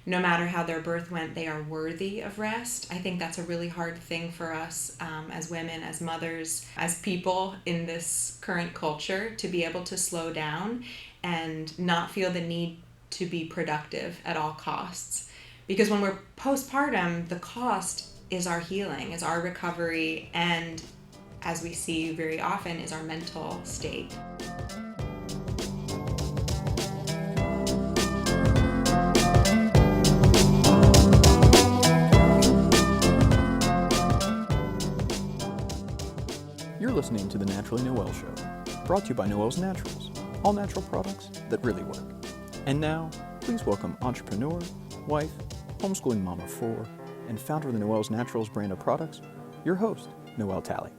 no matter how their birth went, they are worthy of rest. I think that's a really hard thing for us as women, as mothers, as people in this current culture, to be able to slow down and not feel the need to be productive at all costs. Because when we're postpartum, the cost is our healing, is our recovery, and as we see very often, is our mental state. You're listening to the Naturally Noelle Show, brought to you by Noelle's Naturals, all natural products that really work. And now, please welcome entrepreneur, wife, homeschooling mom of 4, and founder of the Noelle's Naturals brand of products, your host, Noelle Talley.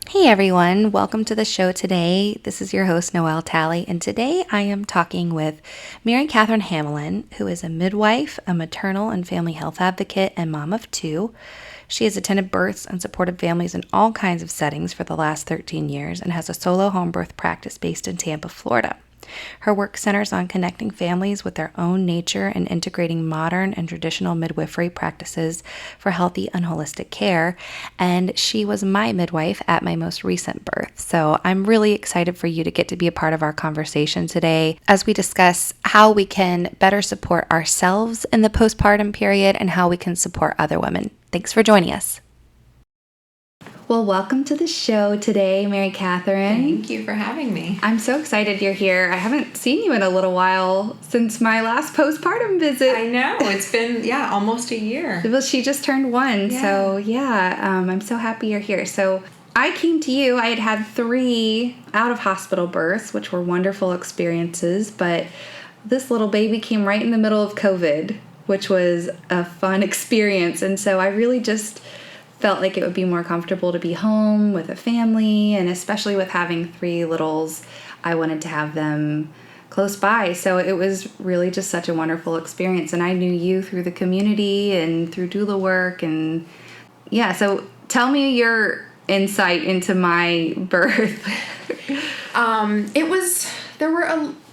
Hey everyone, welcome to the show today. This is your host, Noelle Talley, and today I am talking with Mary Catherine Hamelin, who is a midwife, a maternal and family health advocate, and mom of 2. She has attended births and supported families in all kinds of settings for the last 13 years and has a solo home birth practice based in Tampa, Florida. Her work centers on connecting families with their own nature and integrating modern and traditional midwifery practices for healthy and holistic care. And she was my midwife at my most recent birth. So I'm really excited for you to get to be a part of our conversation today as we discuss how we can better support ourselves in the postpartum period and how we can support other women. Thanks for joining us. Well, welcome to the show today, Mary Catherine. Thank you for having me. I'm so excited you're here. I haven't seen you in a little while since my last postpartum visit. I know. It's been, almost a year. Well, she just turned 1, so I'm so happy you're here. So I came to you. I had 3 out-of-hospital births, which were wonderful experiences, but this little baby came right in the middle of COVID, which was a fun experience, and so I really just felt like it would be more comfortable to be home with a family, and especially with having 3 littles, I wanted to have them close by. So it was really just such a wonderful experience, and I knew you through the community and through doula work, and so tell me your insight into my birth.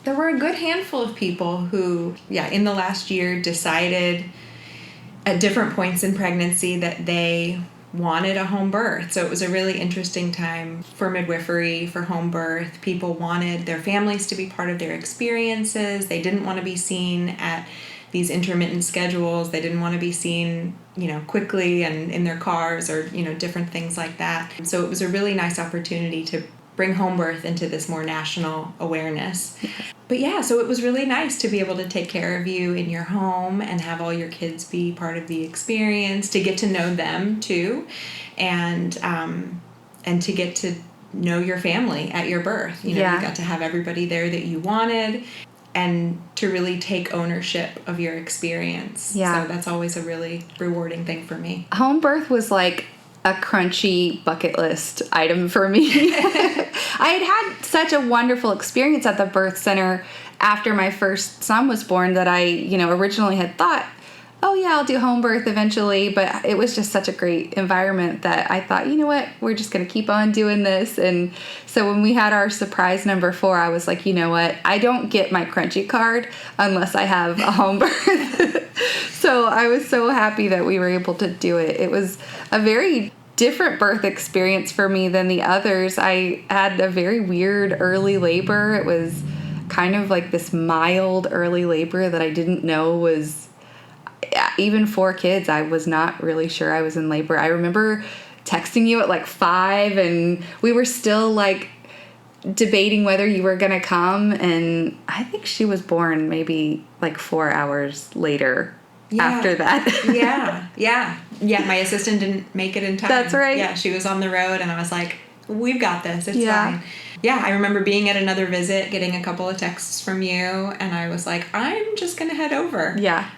There were a good handful of people who, in the last year decided at different points in pregnancy that they wanted a home birth. So it was a really interesting time for midwifery, for home birth. People wanted their families to be part of their experiences. They didn't want to be seen at these intermittent schedules. They didn't want to be seen, quickly and in their cars or, different things like that. So it was a really nice opportunity to bring home birth into this more national awareness. But so it was really nice to be able to take care of you in your home and have all your kids be part of the experience, to get to know them too, and to get to know your family at your birth. You got to have everybody there that you wanted, and to really take ownership of your experience. So that's always a really rewarding thing for me. Home birth was like a crunchy bucket list item for me. I had such a wonderful experience at the birth center after my first son was born that I, originally had thought, I'll do home birth eventually, but it was just such a great environment that I thought, we're just going to keep on doing this. And so when we had our surprise number 4, I was like, I don't get my crunchy card unless I have a home birth. So I was so happy that we were able to do it. It was a very different birth experience for me than the others. I had a very weird early labor. It was kind of like this mild early labor that I didn't know was, even for kids, I was not really sure I was in labor. I remember texting you at like 5, and we were still like debating whether you were going to come, and I think she was born maybe like 4 hours later. After that. My assistant didn't make it in time. That's right. Yeah, she was on the road, and I was like, we've got this. It's fine. Yeah, I remember being at another visit, getting a couple of texts from you, and I was like, I'm just going to head over. Yeah.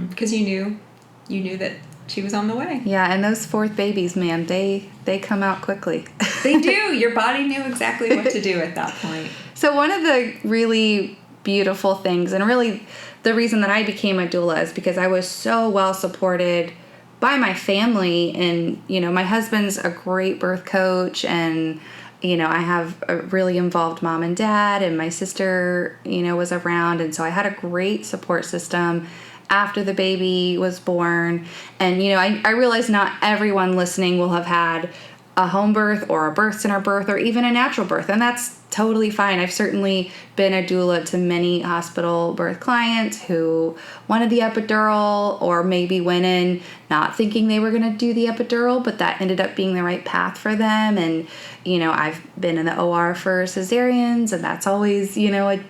Because you knew that she was on the way. Yeah, and those 4th babies, man, they come out quickly. They do. Your body knew exactly what to do at that point. So one of the really beautiful things, and really the reason that I became a doula, is because I was so well supported by my family. And, my husband's a great birth coach and I have a really involved mom and dad, and my sister, was around. And so I had a great support system after the baby was born. And, I realize not everyone listening will have had a home birth or a birth center birth or even a natural birth. And that's totally fine. I've certainly been a doula to many hospital birth clients who wanted the epidural or maybe went in not thinking they were going to do the epidural, but that ended up being the right path for them. And, I've been in the OR for cesareans, and that's always, a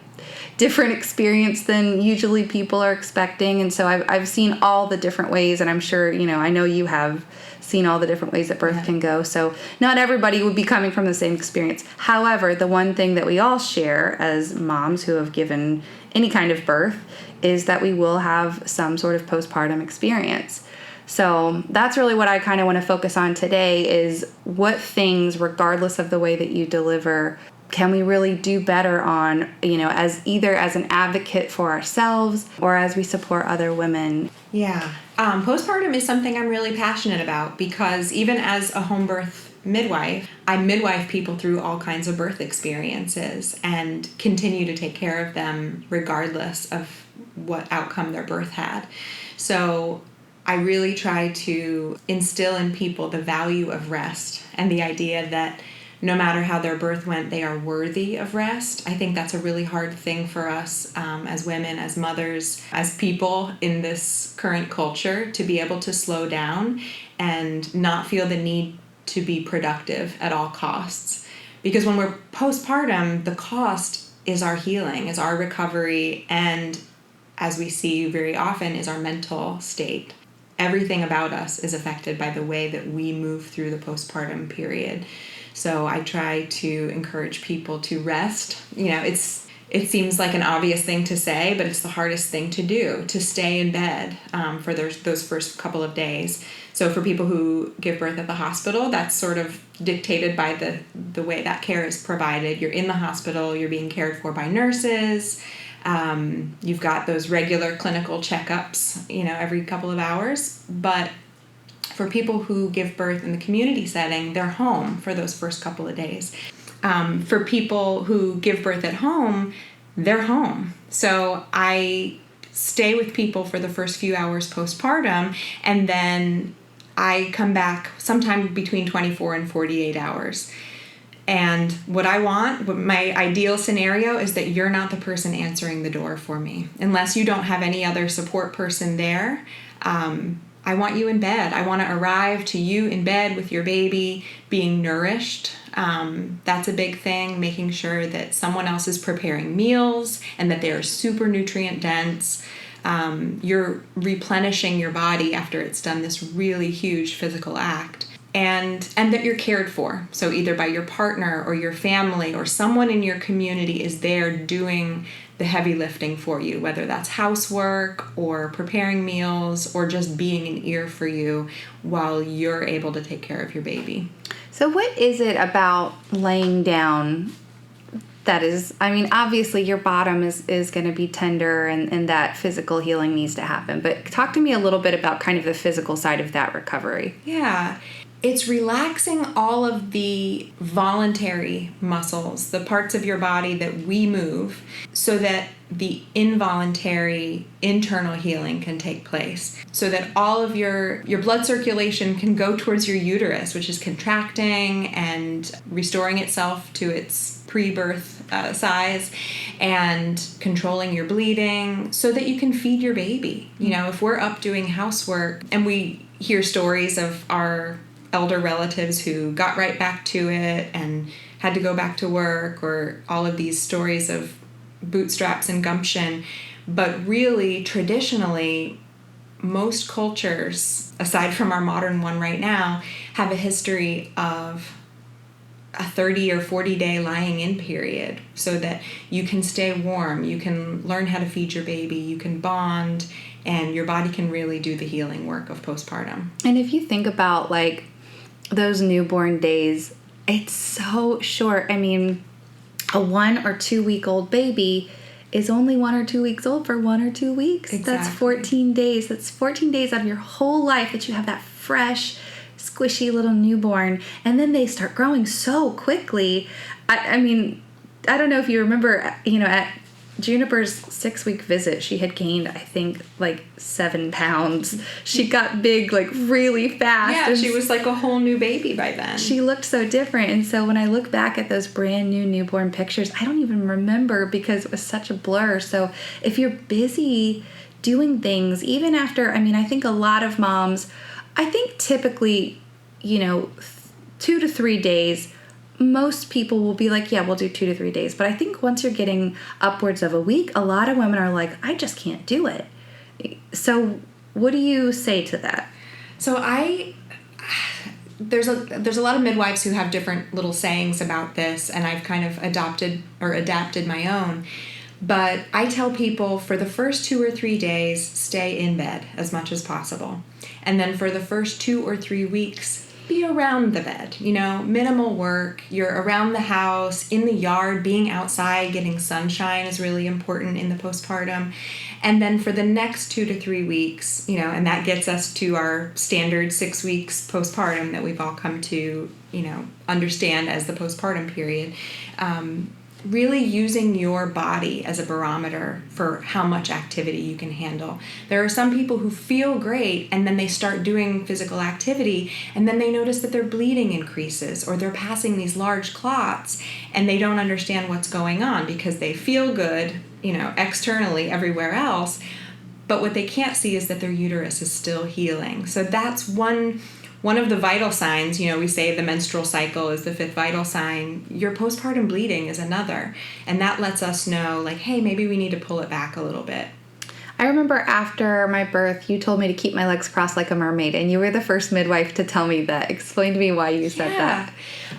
different experience than usually people are expecting. And so I've seen all the different ways, and I'm sure, I know you have seen all the different ways that birth can go. So not everybody would be coming from the same experience. However, the one thing that we all share as moms who have given any kind of birth is that we will have some sort of postpartum experience. So that's really what I kind of want to focus on today, is what things, regardless of the way that you deliver, can we really do better on, as either as an advocate for ourselves or as we support other women. Yeah. Postpartum is something I'm really passionate about, because even as a home birth midwife, I midwife people through all kinds of birth experiences and continue to take care of them regardless of what outcome their birth had. So I really try to instill in people the value of rest and the idea that no matter how their birth went, they are worthy of rest. I think that's a really hard thing for us as women, as mothers, as people in this current culture, to be able to slow down and not feel the need to be productive at all costs. Because when we're postpartum, the cost is our healing, is our recovery, and as we see very often, is our mental state. Everything about us is affected by the way that we move through the postpartum period. So I try to encourage people to rest. It seems like an obvious thing to say, but it's the hardest thing to do, to stay in bed for those first couple of days. So for people who give birth at the hospital, that's sort of dictated by the way that care is provided. You're in the hospital, you're being cared for by nurses. You've got those regular clinical checkups, every couple of hours. But for people who give birth in the community setting, they're home for those first couple of days. For people who give birth at home, they're home. So I stay with people for the first few hours postpartum, and then I come back sometime between 24 and 48 hours. And what my ideal scenario is that you're not the person answering the door for me. Unless you don't have any other support person there, I want you in bed. I want to arrive to you in bed with your baby being nourished. That's a big thing, making sure that someone else is preparing meals and that they're super nutrient dense. You're replenishing your body after it's done this really huge physical act. And that you're cared for. So either by your partner or your family or someone in your community is there doing the heavy lifting for you, whether that's housework or preparing meals or just being an ear for you while you're able to take care of your baby. So what is it about laying down that is, obviously your bottom is going to be tender and that physical healing needs to happen. But talk to me a little bit about kind of the physical side of that recovery. Yeah. It's relaxing all of the voluntary muscles, the parts of your body that we move, so that the involuntary internal healing can take place, so that all of your blood circulation can go towards your uterus, which is contracting and restoring itself to its pre-birth size, and controlling your bleeding so that you can feed your baby. If we're up doing housework and we hear stories of our elder relatives who got right back to it and had to go back to work, or all of these stories of bootstraps and gumption. But really, traditionally, most cultures, aside from our modern one right now, have a history of a 30 or 40 day lying in period so that you can stay warm, you can learn how to feed your baby, you can bond, and your body can really do the healing work of postpartum. And if you think about those newborn days, it's so short. A 1 or 2 week old baby is only 1 or 2 weeks old for 1 or 2 weeks. Exactly. That's 14 days. That's 14 days of your whole life that you have that fresh, squishy little newborn, and then they start growing so quickly. I mean, I don't know if you remember, at Juniper's 6-week visit, she had gained, I think, like 7 pounds. She got big, like, really fast. Yeah, she was like a whole new baby by then. She looked so different. And so when I look back at those brand new newborn pictures, I don't even remember because it was such a blur. So if you're busy doing things, even after, I think a lot of moms, I think typically, 2 to 3 days, most people will be like, yeah, we'll do 2 to 3 days. But I think once you're getting upwards of a week, a lot of women are like, I just can't do it. So what do you say to that? So there's a lot of midwives who have different little sayings about this, and I've kind of adapted my own. But I tell people for the first 2 or 3 days, stay in bed as much as possible. And then for the first 2 or 3 weeks, be around the bed, minimal work. You're around the house, in the yard, being outside, getting sunshine is really important in the postpartum. And then for the next 2 to 3 weeks, and that gets us to our standard 6 weeks postpartum that we've all come to, understand as the postpartum period. Really using your body as a barometer for how much activity you can handle. There are some people who feel great and then they start doing physical activity and then they notice that their bleeding increases or they're passing these large clots and they don't understand what's going on because they feel good, externally everywhere else, but what they can't see is that their uterus is still healing. So that's one of the vital signs. We say the menstrual cycle is the 5th vital sign. Your postpartum bleeding is another. And that lets us know, like, hey, maybe we need to pull it back a little bit. I remember after my birth, you told me to keep my legs crossed like a mermaid, and you were the first midwife to tell me that. Explain to me why you said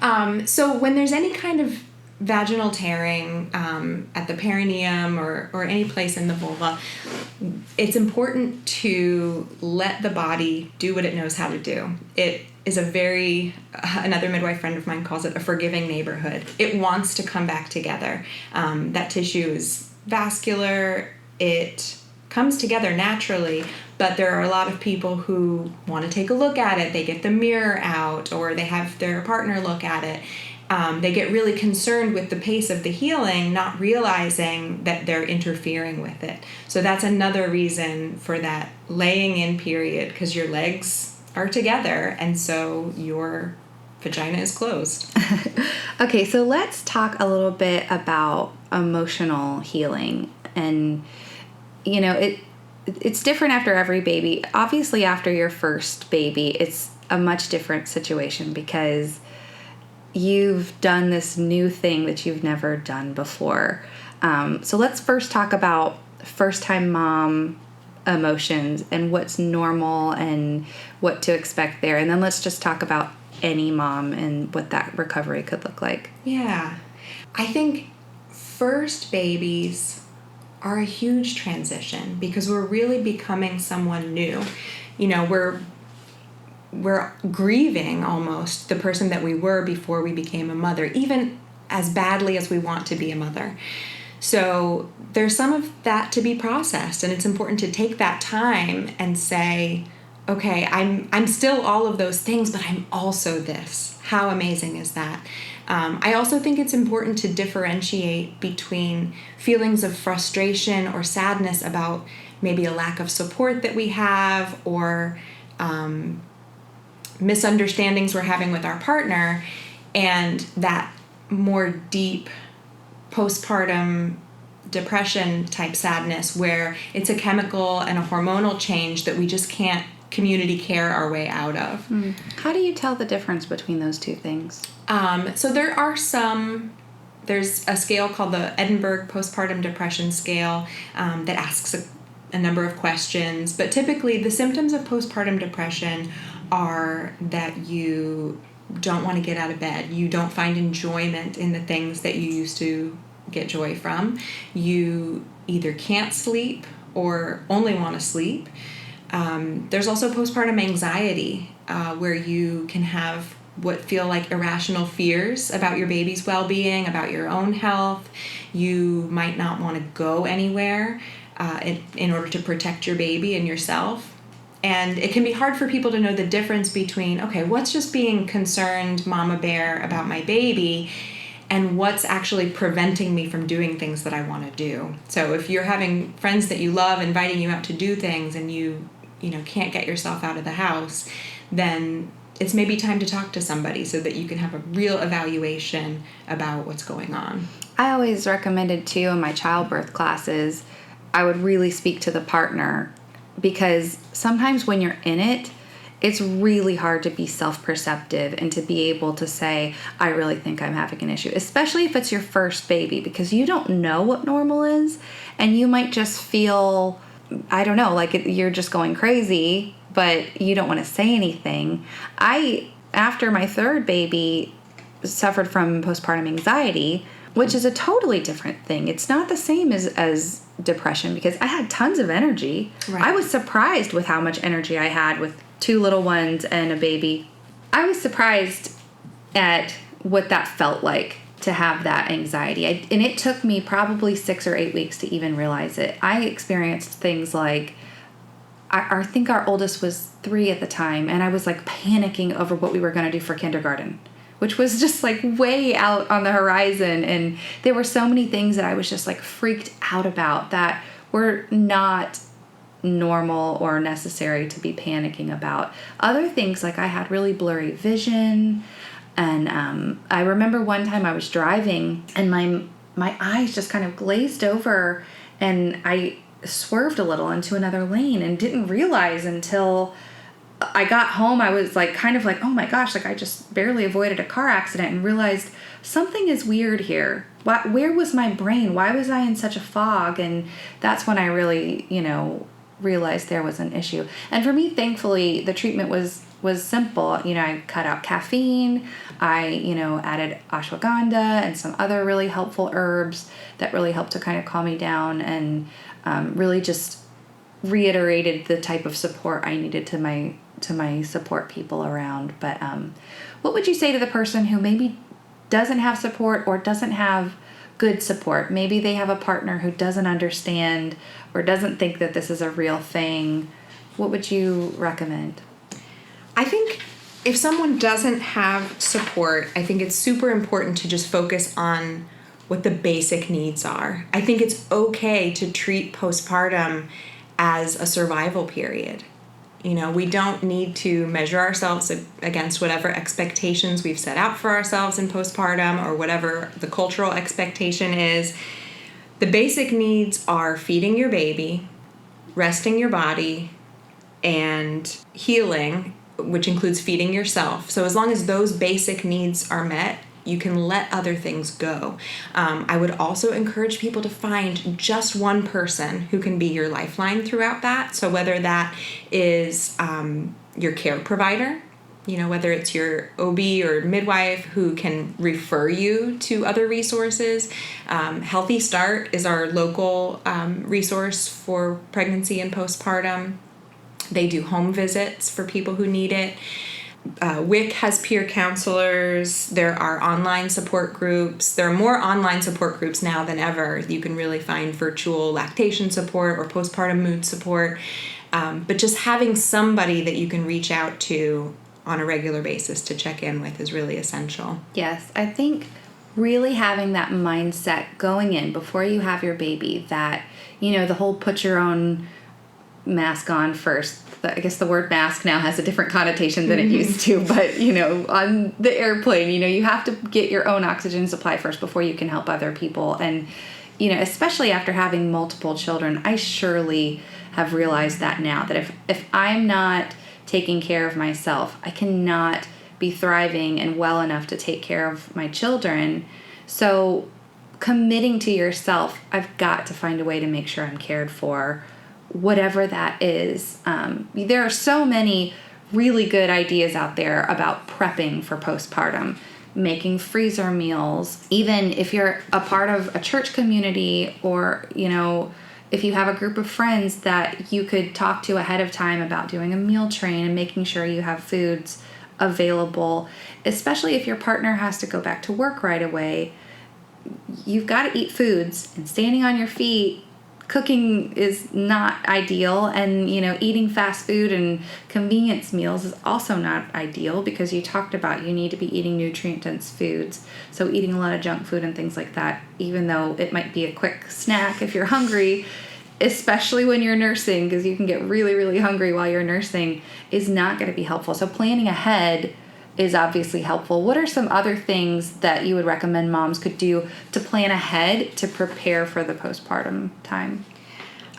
that. So when there's any kind of vaginal tearing at the perineum or any place in the vulva, it's important to let the body do what it knows how to do. It is another midwife friend of mine calls it a forgiving neighborhood. It wants to come back together. That tissue is vascular. It comes together naturally, but there are a lot of people who want to take a look at it. They get the mirror out or they have their partner look at it. They get really concerned with the pace of the healing, not realizing that they're interfering with it. So that's another reason for that laying in period, because your legs are together and so your vagina is closed. Okay, so let's talk a little bit about emotional healing. And, it's different after every baby. Obviously, after your first baby, it's a much different situation because you've done this new thing that you've never done before. So let's first talk about first-time mom emotions and what's normal and what to expect there. And then let's just talk about any mom and what that recovery could look like. Yeah. I think first babies are a huge transition because we're really becoming someone new. We're grieving almost the person that we were before we became a mother, even as badly as we want to be a mother. So there's some of that to be processed, and it's important to take that time and say, okay, I'm still all of those things, but I'm also this. How amazing is that? I also think it's important to differentiate between feelings of frustration or sadness about maybe a lack of support that we have or misunderstandings we're having with our partner, and that more deep postpartum depression type sadness where it's a chemical and a hormonal change that we just can't community care our way out of. How do you tell the difference between those two things? So there's a scale called the Edinburgh Postpartum Depression Scale that asks a number of questions, but typically the symptoms of postpartum depression are that you don't want to get out of bed, you don't find enjoyment in the things that you used to get joy from, you either can't sleep or only want to sleep. There's also postpartum anxiety, where you can have what feel like irrational fears about your baby's well-being, about your own health. You might not want to go anywhere in order to protect your baby and yourself. And it can be hard for people to know the difference between, okay, what's just being concerned mama bear about my baby and what's actually preventing me from doing things that I want to do. So if you're having friends that you love inviting you out to do things and you can't get yourself out of the house, then it's maybe time to talk to somebody so that you can have a real evaluation about what's going on. I always recommended too in my childbirth classes, I would really speak to the partner, because sometimes when you're in it, it's really hard to be self-perceptive and to be able to say, I really think I'm having an issue, especially if it's your first baby, because you don't know what normal is and you might just feel, I don't know, like you're just going crazy, but you don't want to say anything. After my third baby, suffered from postpartum anxiety, which is a totally different thing. It's not the same as depression, because I had tons of energy. Right. I was surprised with how much energy I had with 2 little ones and a baby. I was surprised at what that felt like to have that anxiety. And it took me probably 6 or 8 weeks to even realize it. I experienced things like, I think our oldest was 3 at the time, and I was like panicking over what we were going to do for kindergarten, which was just like way out on the horizon. And there were so many things that I was just like freaked out about that were not normal or necessary to be panicking about. Other things, like I had really blurry vision. And I remember one time I was driving and my eyes just kind of glazed over and I swerved a little into another lane and didn't realize until I got home. I was like, kind of like, oh my gosh, like I just barely avoided a car accident and realized something is weird here. Where was my brain? Why was I in such a fog? And that's when I really, realized there was an issue. And for me, thankfully, the treatment was simple. I cut out caffeine. I, added ashwagandha and some other really helpful herbs that really helped to kind of calm me down and really just reiterated the type of support I needed to my support people around. But what would you say to the person who maybe doesn't have support or doesn't have good support? Maybe they have a partner who doesn't understand or doesn't think that this is a real thing. What would you recommend? I think if someone doesn't have support, I think it's super important to just focus on what the basic needs are. I think it's okay to treat postpartum as a survival period. We don't need to measure ourselves against whatever expectations we've set out for ourselves in postpartum or whatever the cultural expectation is. The basic needs are feeding your baby, resting your body, and healing, which includes feeding yourself. So as long as those basic needs are met, you can let other things go. I would also encourage people to find just one person who can be your lifeline throughout that. So whether that is your care provider, whether it's your OB or midwife who can refer you to other resources. Healthy Start is our local resource for pregnancy and postpartum. They do home visits for people who need it. WIC has peer counselors. There are online support groups. There are more online support groups now than ever. You can really find virtual lactation support or postpartum mood support. But just having somebody that you can reach out to on a regular basis to check in with is really essential. Yes, I think really having that mindset going in before you have your baby that, the whole put your own mask on first. I guess the word mask now has a different connotation than it used to, but, on the airplane, you have to get your own oxygen supply first before you can help other people. And, especially after having multiple children, I surely have realized that now, that if I'm not taking care of myself, I cannot be thriving and well enough to take care of my children. So committing to yourself, I've got to find a way to make sure I'm cared for, whatever that is. There are so many really good ideas out there about prepping for postpartum, making freezer meals, even if you're a part of a church community or, if you have a group of friends that you could talk to ahead of time about doing a meal train and making sure you have foods available, especially if your partner has to go back to work right away. You've got to eat foods, and standing on your feet cooking is not ideal, and eating fast food and convenience meals is also not ideal, because you talked about you need to be eating nutrient dense foods. So eating a lot of junk food and things like that, even though it might be a quick snack if you're hungry, especially when you're nursing, because you can get really, really hungry while you're nursing, is not going to be helpful. So planning ahead is obviously helpful. What are some other things that you would recommend moms could do to plan ahead to prepare for the postpartum time?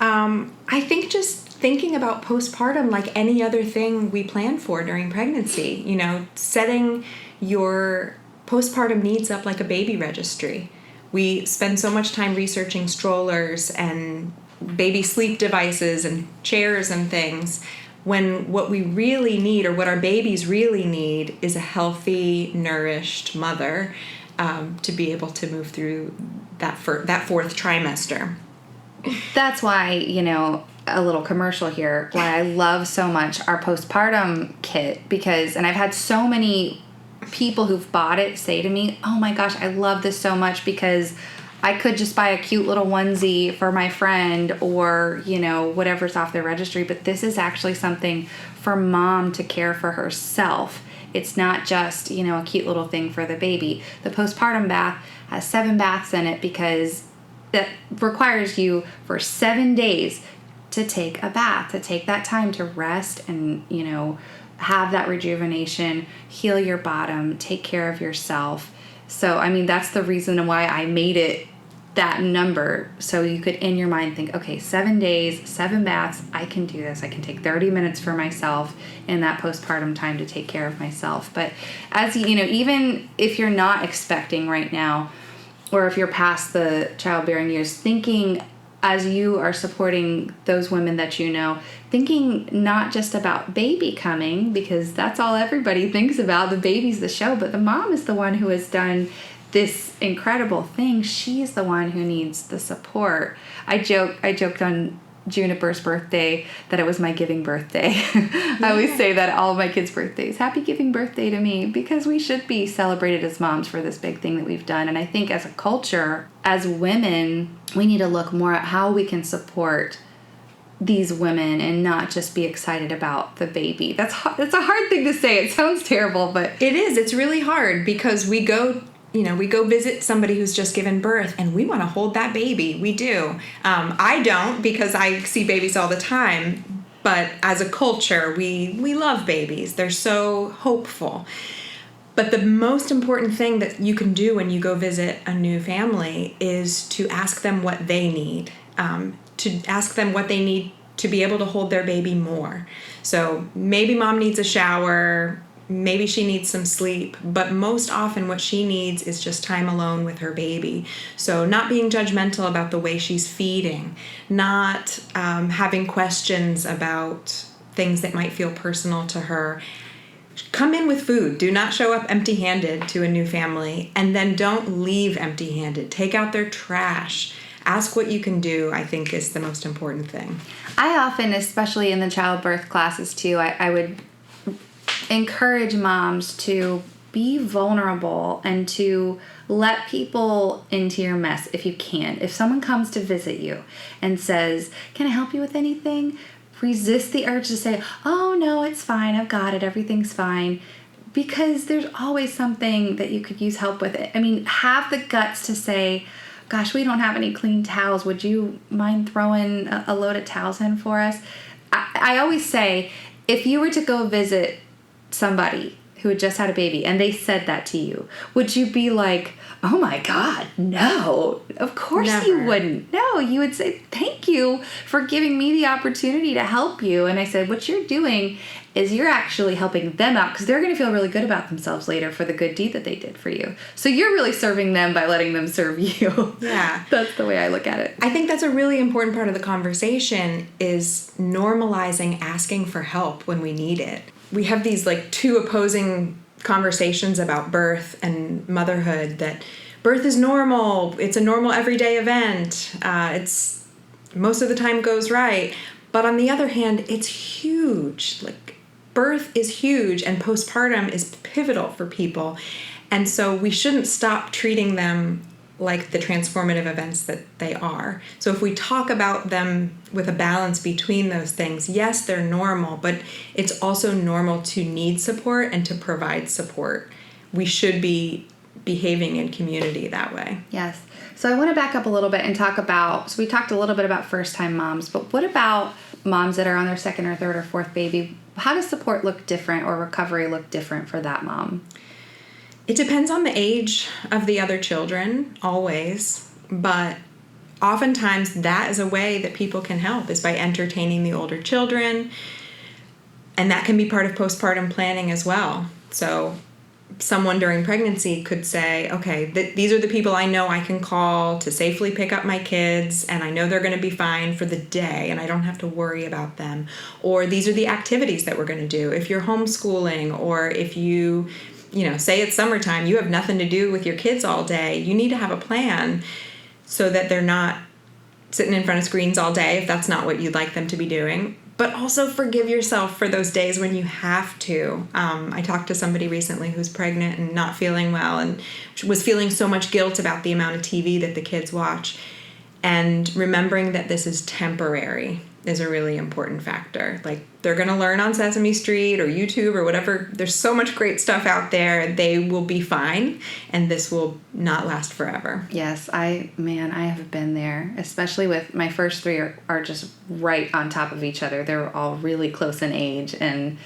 I think just thinking about postpartum like any other thing we plan for during pregnancy, setting your postpartum needs up like a baby registry. We spend so much time researching strollers and baby sleep devices and chairs and things, when what we really need, or what our babies really need, is a healthy, nourished mother to be able to move through that fourth trimester. That's why, a little commercial here, why I love so much our postpartum kit, and I've had so many people who've bought it say to me, oh my gosh, I love this so much, because I could just buy a cute little onesie for my friend, or, whatever's off their registry, but this is actually something for mom to care for herself. It's not just, a cute little thing for the baby. The postpartum bath has 7 baths in it, because that requires you for 7 days to take a bath, to take that time to rest and, have that rejuvenation, heal your bottom, take care of yourself. So, that's the reason why I made it that number, so you could in your mind think, okay, 7 days, 7 baths, I can do this. I can take 30 minutes for myself in that postpartum time to take care of myself. But as even if you're not expecting right now, or if you're past the childbearing years, thinking as you are supporting those women that thinking not just about baby coming, because that's all everybody thinks about, the baby's the show, but the mom is the one who has done this incredible thing. She is the one who needs the support. I joked on Juniper's birthday that it was my giving birthday. I always say that at all of my kids' birthdays, happy giving birthday to me, because we should be celebrated as moms for this big thing that we've done. And I think as a culture, as women, we need to look more at how we can support these women and not just be excited about the baby. That's a hard thing to say. It sounds terrible, but it is. It's really hard, because we go visit somebody who's just given birth and we want to hold that baby. We do. I don't, because I see babies all the time. But as a culture, we love babies. They're so hopeful. But the most important thing that you can do when you go visit a new family is to ask them what they need. To ask them what they need to be able to hold their baby more. So maybe mom needs a shower. Maybe she needs some sleep, but most often what she needs is just time alone with her baby. So not being judgmental about the way she's feeding, not having questions about things that might feel personal to her. Come in with food. Do not show up empty-handed to a new family, and then don't leave empty-handed. Take out their trash. Ask what you can do, I think, is the most important thing. I often, especially in the childbirth classes too, I would encourage moms to be vulnerable and to let people into your mess if you can. If someone comes to visit you and says, "Can I help you with anything?" resist the urge to say, "Oh no, it's fine. I've got it. Everything's fine." Because there's always something that you could use help with. Have the guts to say, "Gosh, we don't have any clean towels. Would you mind throwing a load of towels in for us?" I always say, if you were to go visit somebody who had just had a baby and they said that to you, would you be like, "Oh my God, no"? Of course Never. You wouldn't. No, you would say, "Thank you for giving me the opportunity to help you." And I said, what you're doing is you're actually helping them out, because they're going to feel really good about themselves later for the good deed that they did for you. So you're really serving them by letting them serve you. Yeah. That's the way I look at it. I think that's a really important part of the conversation, is normalizing asking for help when we need it. We have these two opposing conversations about birth and motherhood, that birth is normal. It's a normal everyday event. It's most of the time goes right. But on the other hand, it's huge. Birth is huge, and postpartum is pivotal for people. And so we shouldn't stop treating them like the transformative events that they are. So if we talk about them with a balance between those things, yes, they're normal, but it's also normal to need support and to provide support. We should be behaving in community that way. Yes. So I want to back up a little bit and talk about, so we talked a little bit about first-time moms, but what about moms that are on their second or third or fourth baby? How does support look different or recovery look different for that mom? It depends on the age of the other children, always, but oftentimes that is a way that people can help, is by entertaining the older children, and that can be part of postpartum planning as well. So someone during pregnancy could say, okay, these are the people I know I can call to safely pick up my kids, and I know they're going to be fine for the day, and I don't have to worry about them. Or these are the activities that we're going to do. If you're homeschooling, or if you say it's summertime, you have nothing to do with your kids all day, you need to have a plan so that they're not sitting in front of screens all day if that's not what you'd like them to be doing. But also forgive yourself for those days when you have to. I talked to somebody recently who's pregnant and not feeling well and was feeling so much guilt about the amount of TV that the kids watch. And remembering that this is temporary is a really important factor. Like, they're going to learn on Sesame Street or YouTube or whatever. There's so much great stuff out there. They will be fine, and this will not last forever. Yes, I have been there, especially with my first three are just right on top of each other. They're all really close in age, and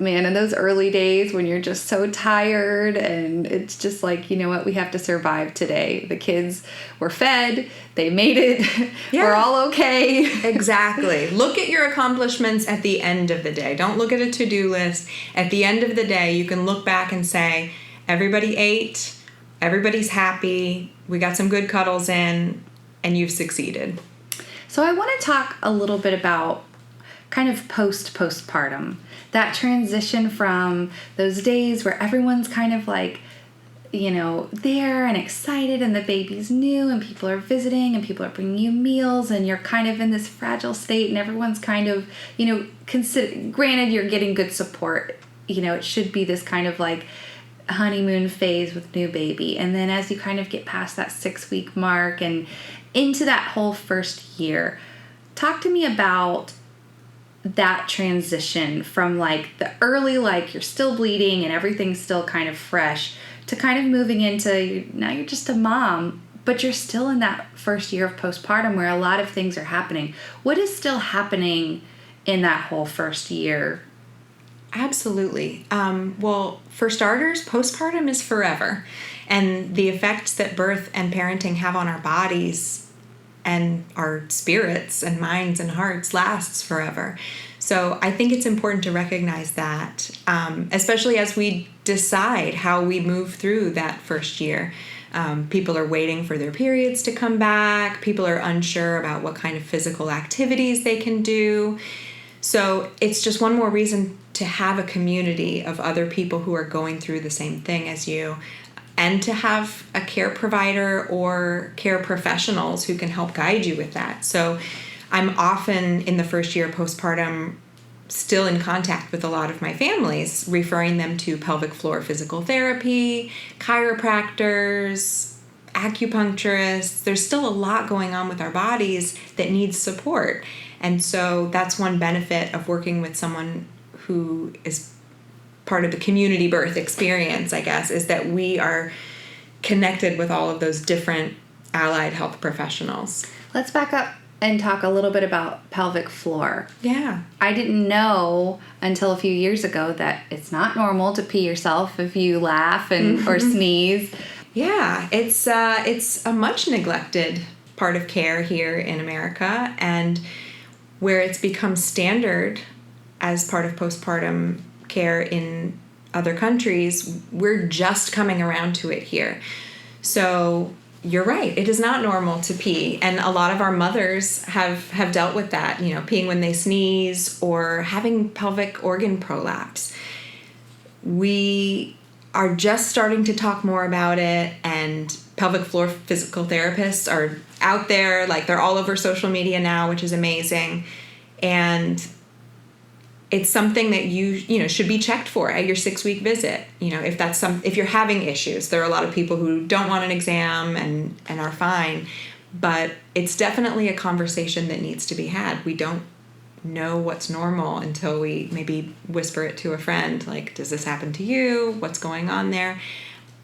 man, in those early days when you're just so tired and it's just like, you know what, we have to survive today. The kids were fed, they made it, yeah. We're all okay. Exactly. Look at your accomplishments at the end of the day. Don't look at a to-do list. At the end of the day, you can look back and say, everybody ate, everybody's happy, we got some good cuddles in, and you've succeeded. So I want to talk a little bit about kind of postpartum. That transition from those days where everyone's kind of like, there and excited, and the baby's new, and people are visiting, and people are bringing you meals, and you're kind of in this fragile state, and everyone's kind of, granted you're getting good support, it should be this kind of like honeymoon phase with new baby. And then as you kind of get past that 6-week mark and into that whole first year, talk to me about that transition from like the early, like you're still bleeding and everything's still kind of fresh, to kind of moving into now you're just a mom, but you're still in that first year of postpartum where a lot of things are happening. What is still happening in that whole first year? Absolutely. Well, for starters, postpartum is forever, and the effects that birth and parenting have on our bodies and our spirits and minds and hearts lasts forever. So I think it's important to recognize that, especially as we decide how we move through that first year. People are waiting for their periods to come back. People are unsure about what kind of physical activities they can do. So it's just one more reason to have a community of other people who are going through the same thing as you, and to have a care provider or care professionals who can help guide you with that. So I'm often in the first year postpartum still in contact with a lot of my families, referring them to pelvic floor physical therapy, chiropractors, acupuncturists. There's still a lot going on with our bodies that needs support. And so that's one benefit of working with someone who is part of the community birth experience, I guess, is that we are connected with all of those different allied health professionals. Let's back up and talk a little bit about pelvic floor. Yeah. I didn't know until a few years ago that it's not normal to pee yourself if you laugh and or sneeze. Yeah, it's a much neglected part of care here in America, and where it's become standard as part of postpartum care in other countries, we're just coming around to it here. So you're right, it is not normal to pee, and a lot of our mothers have dealt with that, peeing when they sneeze or having pelvic organ prolapse. We are just starting to talk more about it, and pelvic floor physical therapists are out there, like they're all over social media now, which is amazing. And it's something that you should be checked for at your 6-week visit. If you're having issues, there are a lot of people who don't want an exam and are fine, but it's definitely a conversation that needs to be had. We don't know what's normal until we maybe whisper it to a friend, like, does this happen to you? What's going on there?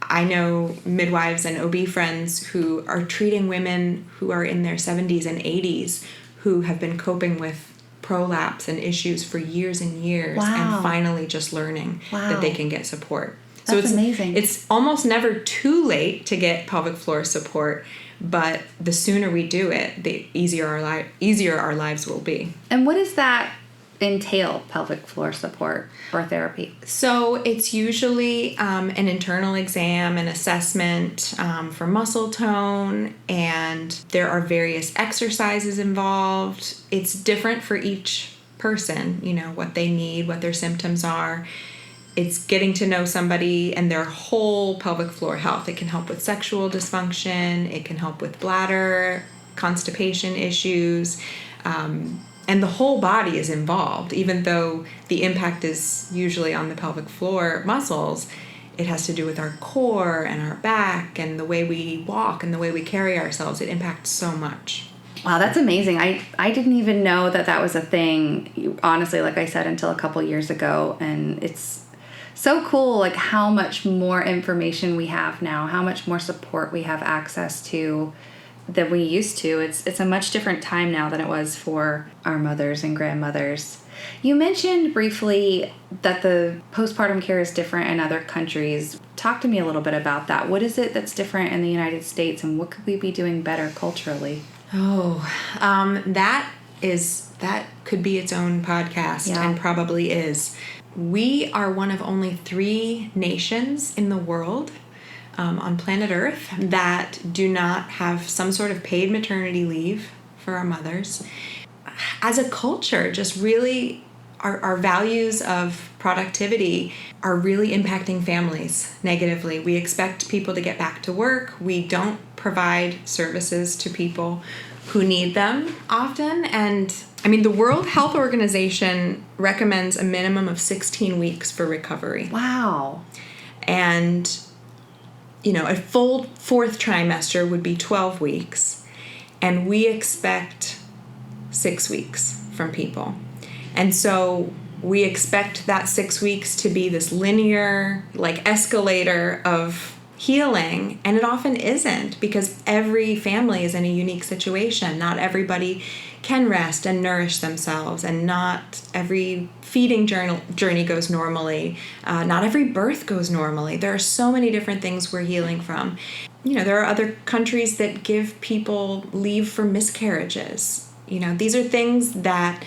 I know midwives and OB friends who are treating women who are in their 70s and 80s who have been coping with prolapse and issues for years and years, wow. and finally just learning wow. that they can get support. That's it's amazing. It's almost never too late to get pelvic floor support, but the sooner we do it, the easier our lives will be. And what does that entail, pelvic floor support or therapy? So it's usually an internal exam, an assessment for muscle tone, and there are various exercises involved. It's different for each person, what they need, what their symptoms are. It's getting to know somebody and their whole pelvic floor health. It can help with sexual dysfunction. It can help with bladder, constipation issues. And the whole body is involved. Even though the impact is usually on the pelvic floor muscles, it has to do with our core and our back and the way we walk and the way we carry ourselves. It impacts so much. Wow, that's amazing. I didn't even know that was a thing, honestly, like I said, until a couple years ago. And it's so cool, like how much more information we have now, how much more support we have access to than we used to. It's a much different time now than it was for our mothers and grandmothers. You mentioned briefly that the postpartum care is different in other countries. Talk to me a little bit about that. What is it that's different in the United States, and what could we be doing better culturally? That could be its own podcast, and probably is. We are one of only 3 nations in the world on planet Earth that do not have some sort of paid maternity leave for our mothers. As a culture, just really our values of productivity are really impacting families negatively. We expect people to get back to work. We don't provide services to people who need them often. And the World Health Organization recommends a minimum of 16 weeks for recovery. Wow. And a full 4th trimester would be 12 weeks, and we expect 6 weeks from people. And so we expect that 6 weeks to be this linear, escalator of healing, and it often isn't, because every family is in a unique situation. Not everybody can rest and nourish themselves, and not every feeding journey goes normally. Not every birth goes normally. There are so many different things we're healing from. There are other countries that give people leave for miscarriages. These are things that,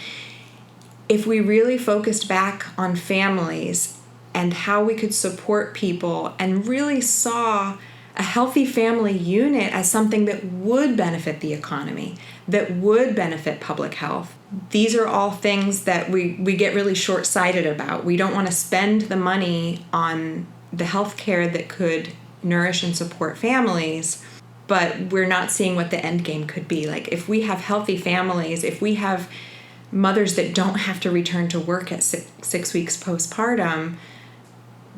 if we really focused back on families and how we could support people and really saw a healthy family unit as something that would benefit the economy, that would benefit public health. These are all things that we get really short-sighted about. We don't want to spend the money on the health care that could nourish and support families, but we're not seeing what the end game could be. If we have healthy families, if we have mothers that don't have to return to work at 6 weeks postpartum,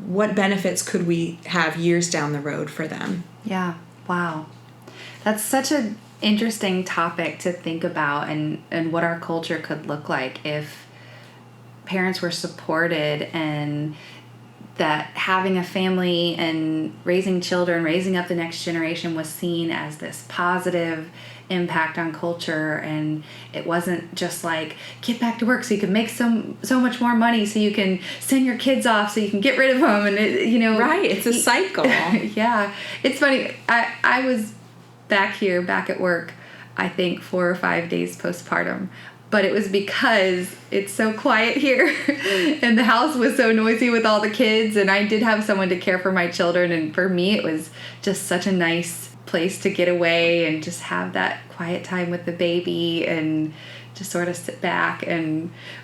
what benefits could we have years down the road for them? Yeah. Wow. That's such an interesting topic to think about, and what our culture could look like if parents were supported, and that having a family and raising children, raising up the next generation was seen as this positive impact on culture, and it wasn't just get back to work so you can make so much more money so you can send your kids off so you can get rid of them, and right, it's a cycle. Yeah, it's funny. I was back at work, I think 4 or 5 days postpartum, but it was because it's so quiet here and the house was so noisy with all the kids, and I did have someone to care for my children, and for me it was just such a nice place to get away and just have that quiet time with the baby and just sort of sit back.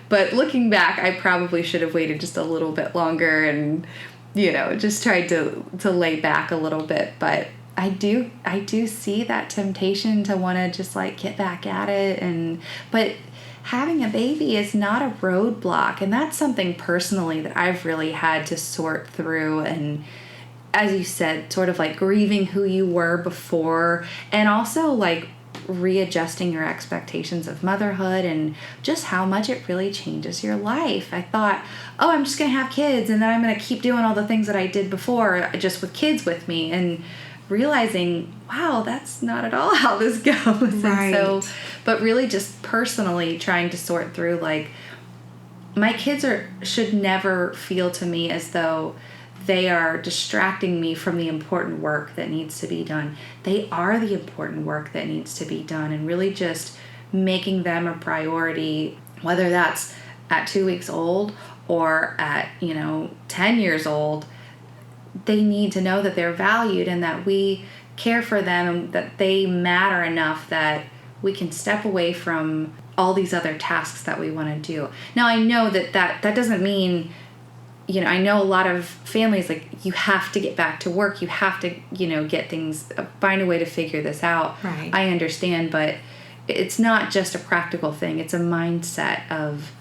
But looking back, I probably should have waited just a little bit longer and just tried to lay back a little bit. But I do see that temptation to want to just get back at it, but having a baby is not a roadblock. And that's something personally that I've really had to sort through. And as you said, sort of like grieving who you were before, and also like readjusting your expectations of motherhood and just how much it really changes your life. I thought, oh, I'm just going to have kids and then I'm going to keep doing all the things that I did before just with kids with me, and realizing, wow, that's not at all how this goes. Right. And so, but really just personally trying to sort through, like, my kids should never feel to me as though they are distracting me from the important work that needs to be done. They are the important work that needs to be done, and really just making them a priority, whether that's at 2 weeks old or at, 10 years old. They need to know that they're valued and that we care for them and that they matter enough that we can step away from all these other tasks that we want to do. Now, I know that doesn't mean, I know a lot of families, like, you have to get back to work. You have to, get things, find a way to figure this out. Right. I understand, but it's not just a practical thing. It's a mindset of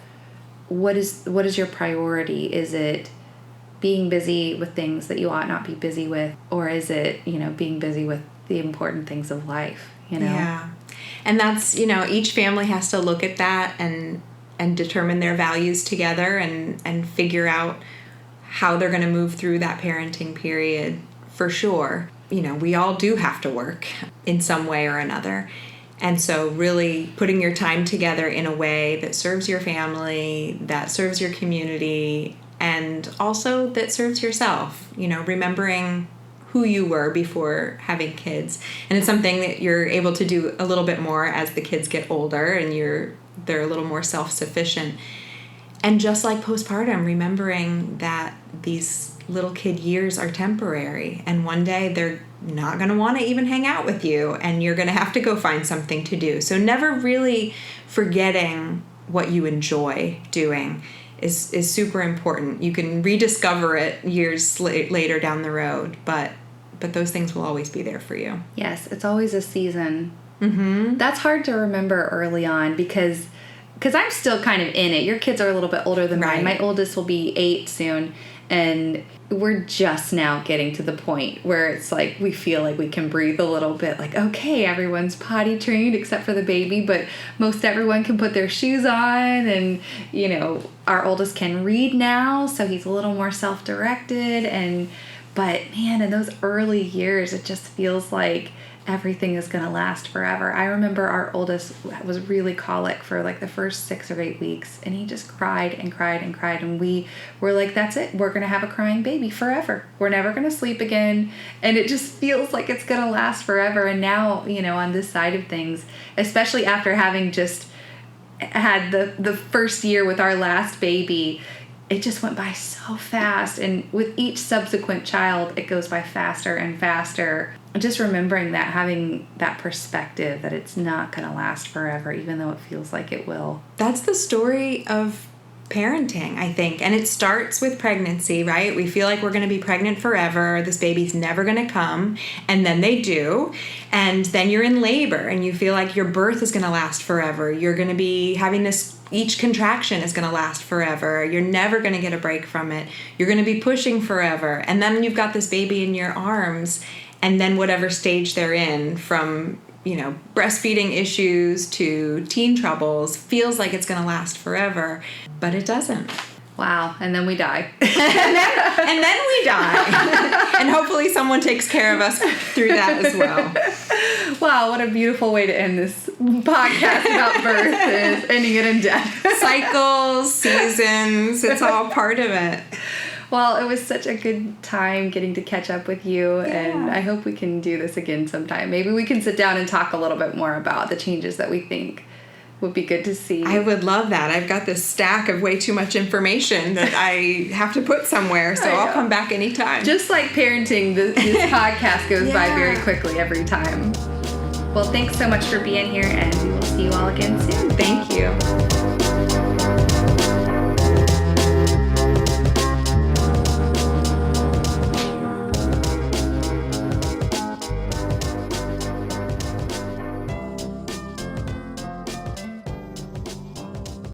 what is your priority? Is it being busy with things that you ought not be busy with? Or is it, being busy with the important things of life, Yeah. And that's, each family has to look at that and determine their values together and figure out how they're going to move through that parenting period, for sure. We all do have to work in some way or another. And so really putting your time together in a way that serves your family, that serves your community, and also that serves yourself, remembering who you were before having kids. And it's something that you're able to do a little bit more as the kids get older and they're a little more self-sufficient. And just like postpartum, remembering that these little kid years are temporary, and one day they're not going to want to even hang out with you, and you're going to have to go find something to do. So never really forgetting what you enjoy doing is super important. You can rediscover it years later down the road, but those things will always be there for you. Yes, it's always a season. Mm-hmm. That's hard to remember early on because I'm still kind of in it. Your kids are a little bit older than Right. mine. My oldest will be 8 soon, and we're just now getting to the point where it's like we feel like we can breathe a little bit, like, okay, everyone's potty trained except for the baby, but most everyone can put their shoes on, and our oldest can read now, so he's a little more self-directed. But man, in those early years, it just feels like everything is going to last forever. I remember our oldest was really colic for like the first 6 or 8 weeks, and he just cried and cried and cried, and we were like, that's it, we're going to have a crying baby forever. We're never going to sleep again, and it just feels like it's going to last forever. And now, on this side of things, especially after having just had the first year with our last baby, it just went by so fast, and with each subsequent child, it goes by faster and faster. Just remembering that, having that perspective that it's not going to last forever, even though it feels like it will. That's the story of parenting, I think. And it starts with pregnancy, right? We feel like we're going to be pregnant forever. This baby's never going to come. And then they do. And then you're in labor and you feel like your birth is going to last forever. You're going to be having this, each contraction is going to last forever. You're never going to get a break from it. You're going to be pushing forever. And then you've got this baby in your arms. And then whatever stage they're in, from, breastfeeding issues to teen troubles, feels like it's going to last forever, but it doesn't. Wow. And then we die. and then we die. And hopefully someone takes care of us through that as well. Wow, what a beautiful way to end this podcast about birth, is ending it in death. Cycles, seasons, it's all part of it. Well, it was such a good time getting to catch up with you, and I hope we can do this again sometime. Maybe we can sit down and talk a little bit more about the changes that we think would be good to see. I would love that. I've got this stack of way too much information that I have to put somewhere, so I'll come back anytime. Just like parenting, this podcast goes by very quickly every time. Well, thanks so much for being here, and we will see you all again soon. Thank you.